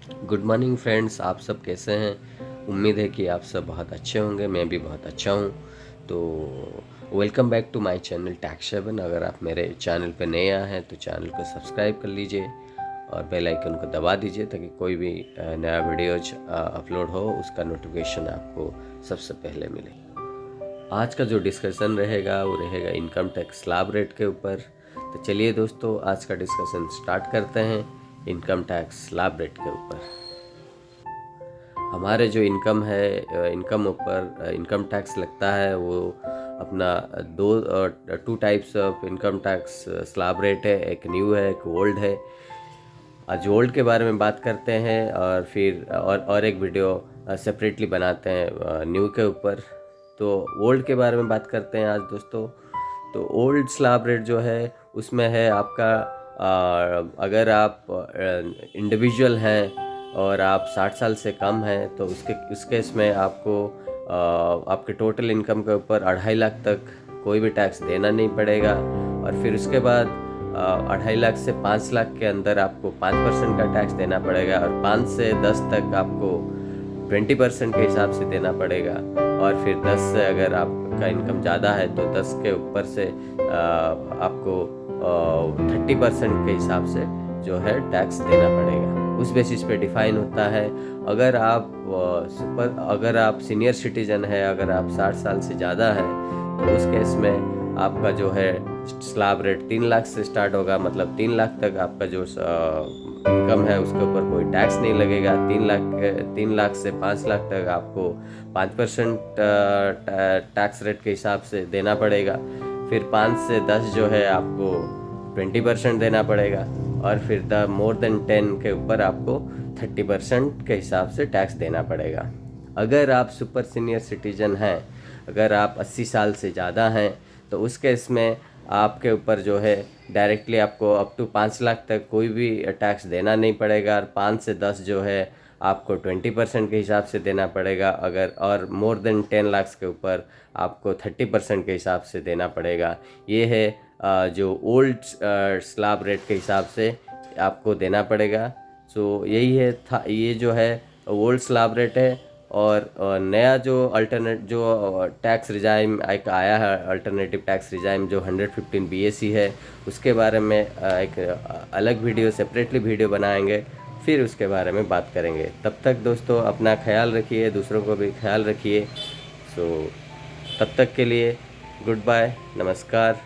Good morning friends, आप सब कैसे हैं। उम्मीद है कि आप सब बहुत अच्छे होंगे। मैं भी बहुत अच्छा हूं। तो welcome back to my channel tax seven. अगर आप मेरे चैनल पर नए आए हैं तो चैनल को सब्सक्राइब कर लीजिए और बेल आइकन को दबा दीजिए ताकि कोई भी नया वीडियोज अपलोड हो उसका नोटिफिकेशन आपको सबसे पहले मिले। आज का जो डिस्कशन रहेगा वो रहेगा इनकम टैक्स स्लैब रेट के ऊपर। तो चलिए दोस्तों, आज का डिस्कशन स्टार्ट करते हैं इनकम टैक्स स्लैब रेट के ऊपर। हमारे जो इनकम है, इनकम ऊपर इनकम टैक्स लगता है वो अपना two types of income tax slab rate है। एक न्यू है, एक ओल्ड है। आज ओल्ड के बारे में बात करते हैं और फिर और एक वीडियो सेपरेटली बनाते हैं न्यू के ऊपर। तो ओल्ड के बारे में बात करते हैं आज दोस्तों। तो ओल्ड स्लैब रेट जो है उसमें है आपका अगर आप इंडिविजुअल हैं और आप 60 साल से कम हैं तो उस केस में आपको आपके टोटल इनकम के ऊपर 2.5 लाख तक कोई भी टैक्स देना नहीं पड़ेगा। और फिर उसके बाद 2.5 लाख से 5 लाख के अंदर आपको 5% का टैक्स देना पड़ेगा और 5 से 10 तक आपको 20% के हिसाब से देना पड़ेगा। और फिर 10 से अगर आपका इनकम ज़्यादा है तो 10 के ऊपर से आपको 30% के हिसाब से जो है टैक्स देना पड़ेगा। उस बेसिस पे डिफाइन होता है। अगर आप सीनियर सिटीजन है, अगर आप 60 साल से ज़्यादा है तो उस केस में आपका जो है स्लैब रेट 3 लाख से स्टार्ट होगा। मतलब 3 लाख तक आपका जो इनकम है उसके ऊपर कोई टैक्स नहीं लगेगा। 3 लाख से 5 लाख तक आपको 5% टैक्स रेट के हिसाब से देना पड़ेगा। फिर 5 से 10 जो है आपको 20% देना पड़ेगा। और फिर द मोर देन 10 के ऊपर आपको 30% के हिसाब से टैक्स देना पड़ेगा। अगर आप सुपर सीनियर सिटीजन हैं, अगर आप 80 साल से ज़्यादा हैं तो उस केस में आपके ऊपर जो है डायरेक्टली आपको अप टू 5 लाख तक कोई भी टैक्स देना नहीं पड़ेगा। और 5 से 10 जो है आपको 20% के हिसाब से देना पड़ेगा। अगर और मोर देन 10 लाख के ऊपर आपको 30% के हिसाब से देना पड़ेगा। ये है जो ओल्ड स्लैब रेट के हिसाब से आपको देना पड़ेगा। सो यही है था, ये जो है ओल्ड स्लैब रेट है। और नया जो टैक्स रिजाइम एक आया है, अल्टरनेटिव टैक्स रिजाइम जो 115 BAC है, उसके बारे में एक अलग वीडियो सेपरेटली वीडियो बनाएंगे, फिर उसके बारे में बात करेंगे। तब तक दोस्तों अपना ख्याल रखिए, दूसरों को भी ख्याल रखिए। सो तब तक के लिए गुड बाय, नमस्कार।